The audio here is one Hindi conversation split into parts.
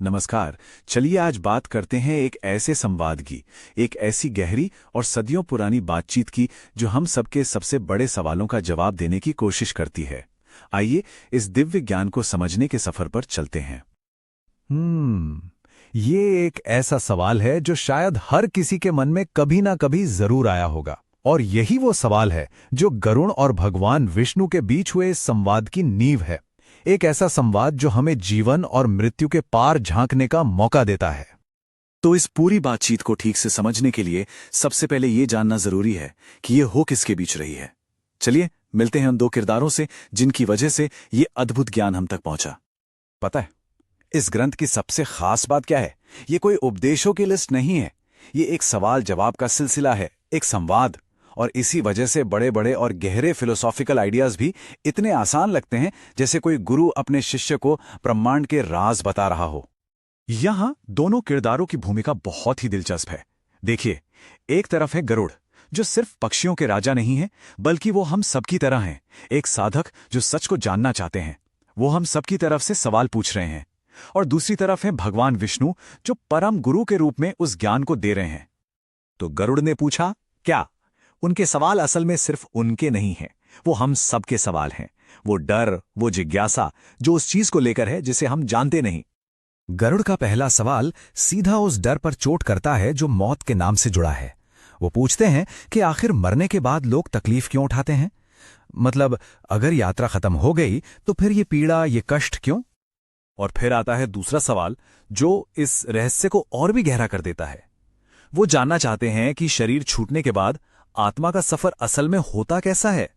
नमस्कार। चलिए आज बात करते हैं एक ऐसे संवाद की, एक ऐसी गहरी और सदियों पुरानी बातचीत की जो हम सबके सबसे बड़े सवालों का जवाब देने की कोशिश करती है। आइए इस दिव्य ज्ञान को समझने के सफर पर चलते हैं। ये एक ऐसा सवाल है जो शायद हर किसी के मन में कभी ना कभी जरूर आया होगा। और यही वो सवाल है जो गरुड़ और भगवान विष्णु के बीच हुए इस संवाद की नींव है। एक ऐसा संवाद जो हमें जीवन और मृत्यु के पार झांकने का मौका देता है। तो इस पूरी बातचीत को ठीक से समझने के लिए सबसे पहले ये जानना जरूरी है कि ये हो किसके बीच रही है। चलिए मिलते हैं उन दो किरदारों से जिनकी वजह से ये अद्भुत ज्ञान हम तक पहुंचा। पता है इस ग्रंथ की सबसे खास बात क्या है? ये कोई उपदेशों की लिस्ट नहीं है। ये एक सवाल जवाब का सिलसिला है, एक संवाद। और इसी वजह से बड़े बड़े और गहरे फिलोसॉफिकल आइडियाज भी इतने आसान लगते हैं, जैसे कोई गुरु अपने शिष्य को ब्रह्मांड के राज बता रहा हो। यहां दोनों किरदारों की भूमिका बहुत ही दिलचस्प है। देखिए, एक तरफ है गरुड़, जो सिर्फ पक्षियों के राजा नहीं है, बल्कि वो हम सबकी तरह हैं। एक साधक जो सच को जानना चाहते हैं, वो हम सबकी तरफ से सवाल पूछ रहे हैं। और दूसरी तरफ है भगवान विष्णु, जो परम गुरु के रूप में उस ज्ञान को दे रहे हैं। तो गरुड़ ने पूछा, क्या उनके सवाल असल में सिर्फ उनके नहीं हैं, वो हम सबके सवाल हैं। वो डर, वो जिज्ञासा जो उस चीज को लेकर है जिसे हम जानते नहीं। गरुड़ का पहला सवाल सीधा उस डर पर चोट करता है जो मौत के नाम से जुड़ा है। वो पूछते हैं कि आखिर मरने के बाद लोग तकलीफ क्यों उठाते हैं? मतलब अगर यात्रा खत्म हो गई तो फिर ये पीड़ा, ये कष्ट क्यों? और फिर आता है दूसरा सवाल जो इस रहस्य को और भी गहरा कर देता है। वो जानना चाहते हैं कि शरीर छूटने के बाद आत्मा का सफर असल में होता कैसा है,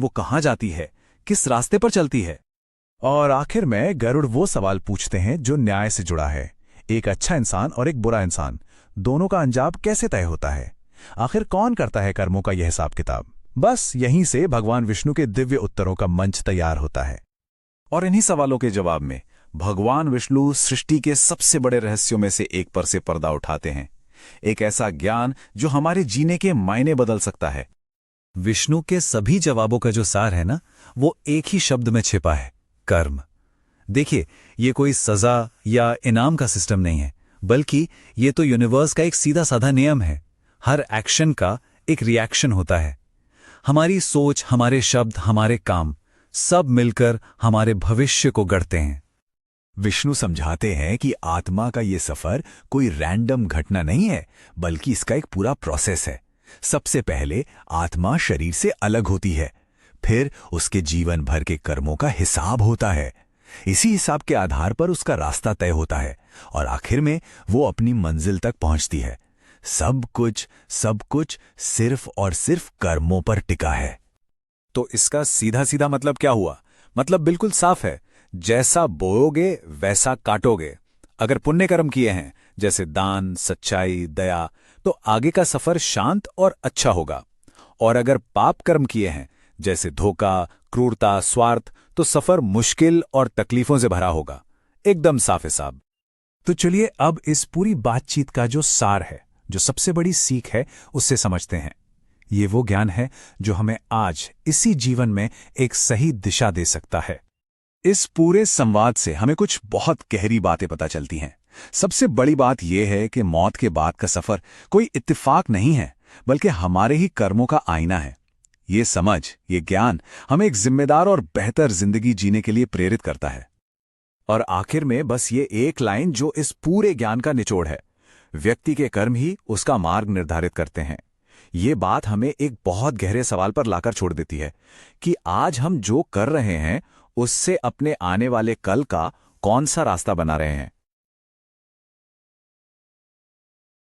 वो कहां जाती है, किस रास्ते पर चलती है। और आखिर में गरुड़ वो सवाल पूछते हैं जो न्याय से जुड़ा है। एक अच्छा इंसान और एक बुरा इंसान, दोनों का अंजाम कैसे तय होता है? आखिर कौन करता है कर्मों का यह हिसाब किताब? बस यहीं से भगवान विष्णु के दिव्य उत्तरों का मंच तैयार होता है। और इन्हीं सवालों के जवाब में भगवान विष्णु सृष्टि के सबसे बड़े रहस्यों में से एक पर से पर्दा उठाते हैं। एक ऐसा ज्ञान जो हमारे जीने के मायने बदल सकता है। विष्णु के सभी जवाबों का जो सार है ना, वो एक ही शब्द में छिपा है, कर्म। देखिए, ये कोई सजा या इनाम का सिस्टम नहीं है, बल्कि ये तो यूनिवर्स का एक सीधा साधा नियम है। हर एक्शन का एक रिएक्शन होता है। हमारी सोच, हमारे शब्द, हमारे काम, सब मिलकर हमारे भविष्य को गढ़ते हैं। विष्णु समझाते हैं कि आत्मा का ये सफर कोई रैंडम घटना नहीं है, बल्कि इसका एक पूरा प्रोसेस है। सबसे पहले आत्मा शरीर से अलग होती है, फिर उसके जीवन भर के कर्मों का हिसाब होता है। इसी हिसाब के आधार पर उसका रास्ता तय होता है और आखिर में वो अपनी मंजिल तक पहुंचती है। सब कुछ सिर्फ और सिर्फ कर्मों पर टिका है। तो इसका सीधा सीधा मतलब क्या हुआ? मतलब बिल्कुल साफ है, जैसा बोओगे वैसा काटोगे। अगर पुण्य कर्म किए हैं, जैसे दान, सच्चाई, दया, तो आगे का सफर शांत और अच्छा होगा। और अगर पाप कर्म किए हैं, जैसे धोखा, क्रूरता, स्वार्थ, तो सफर मुश्किल और तकलीफों से भरा होगा। एकदम साफ हिसाब। तो चलिए अब इस पूरी बातचीत का जो सार है, जो सबसे बड़ी सीख है, उससे समझते हैं। ये वो ज्ञान है जो हमें आज इसी जीवन में एक सही दिशा दे सकता है। इस पूरे संवाद से हमें कुछ बहुत गहरी बातें पता चलती हैं। सबसे बड़ी बात यह है कि मौत के बाद का सफर कोई इत्तेफाक नहीं है, बल्कि हमारे ही कर्मों का आईना है। ये समझ, ये ज्ञान हमें एक जिम्मेदार और बेहतर जिंदगी जीने के लिए प्रेरित करता है। और आखिर में बस ये एक लाइन जो इस पूरे ज्ञान का निचोड़ है, व्यक्ति के कर्म ही उसका मार्ग निर्धारित करते हैं। ये बात हमें एक बहुत गहरे सवाल पर लाकर छोड़ देती है कि आज हम जो कर रहे हैं उससे अपने आने वाले कल का कौन सा रास्ता बना रहे हैं।